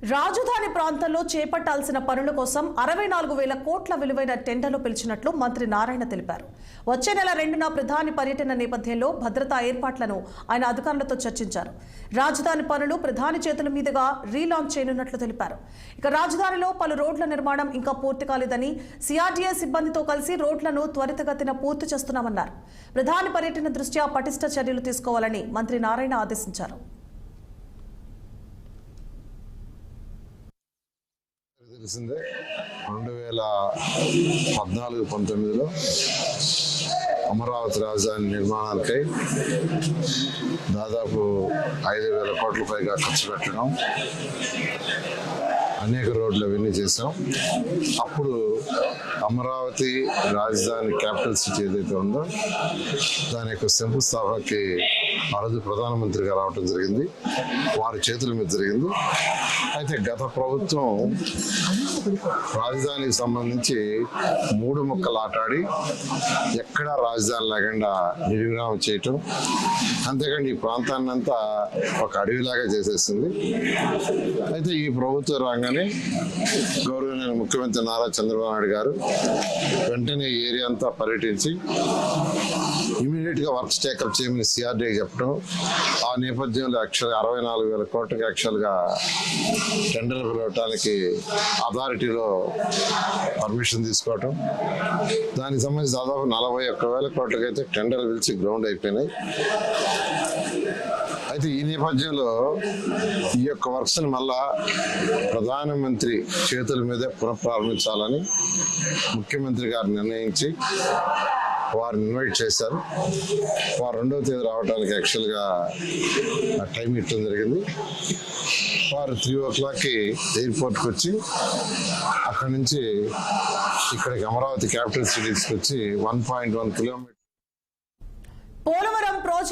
రాజధాని ప్రాంతంలో చేపట్టాల్సిన పనుల కోసం 64,000 కోట్ల విలువైన టెండర్లు పిలిచినట్లు మంత్రి నారాయణ తెలిపారు. వచ్చే నెల 2న ప్రధాని పర్యటన నేపథ్యంలో భద్రతా ఏర్పాట్లను ఆయన అధికారులతో చర్చించారు. రాజధాని పనులు ప్రధాని చేతుల మీదుగా రీలాంచ్ చేయనున్నట్లు తెలిపారు. ఇక రాజధానిలో పలు రోడ్ల నిర్మాణం ఇంకా పూర్తి కాలేదని సిఆర్డీఏ సిబ్బందితో కలిసి రోడ్లను త్వరితగతిన పూర్తి చేస్తున్నామన్నారు. ప్రధాని పర్యటన దృష్ట్యా పటిష్ట చర్యలు తీసుకోవాలని మంత్రి నారాయణ ఆదేశించారు. తెలిసిందే 2014-19లో అమరావతి రాజధాని నిర్మాణాలకై దాదాపు 5,000 కోట్ల పైగా ఖర్చు పెట్టడం, అనేక రోడ్లు అవన్నీ చేసాం. అప్పుడు అమరావతి రాజధాని క్యాపిటల్ సిటీ ఏదైతే ఉందో దాని యొక్క శంకుస్థాపనకి ఆ రోజు ప్రధానమంత్రిగా రావడం జరిగింది. వారి చేతుల మీద జరిగింది. అయితే గత ప్రభుత్వం రాజధానికి సంబంధించి 3 ముక్కలు ఆటాడి ఎక్కడా రాజధాని లేకుండా నిర్విరామం చేయటం, అంతేకాని ఈ ప్రాంతాన్ని అంతా ఒక అడవిలాగా చేసేసింది. అయితే ఈ ప్రభుత్వం రాగానే గౌరవనీయ ముఖ్యమంత్రి నారా చంద్రబాబు నాయుడు గారు వెంటనే ఈ ఏరియా అంతా పర్యటించి ఇమీడియట్ గా వర్క్స్ టేకప్ చేయమని సిఆర్డీ చెప్పడం, ఆ నేపథ్యంలో 64,000 కోట్లకి యాక్చువల్గా టెండర్ పిలవటానికి అథారిటీలో పర్మిషన్ తీసుకోవటం, దానికి సంబంధించి దాదాపు 41,000 కోట్లకి అయితే టెండర్లు పిలిచి గ్రౌండ్ అయిపోయినాయి. అయితే ఈ నేపథ్యంలో ఈ యొక్క వర్క్స్ ని మళ్ళా ప్రధానమంత్రి చేతుల మీదే పునఃప్రారంభించాలని ముఖ్యమంత్రి గారు నిర్ణయించి వారిని ఇన్వైట్ చేశారు. వారు 2వ తేదీ రావడానికి యాక్చువల్గా టైం ఇవ్వడం జరిగింది. వారు 3 ఎయిర్పోర్ట్కి వచ్చి అక్కడి నుంచి ఇక్కడికి అమరావతి క్యాపిటల్ సిటీస్కి వచ్చి 1.1 కిలోమీటర్ పోలవరం ప్రాజెక్టు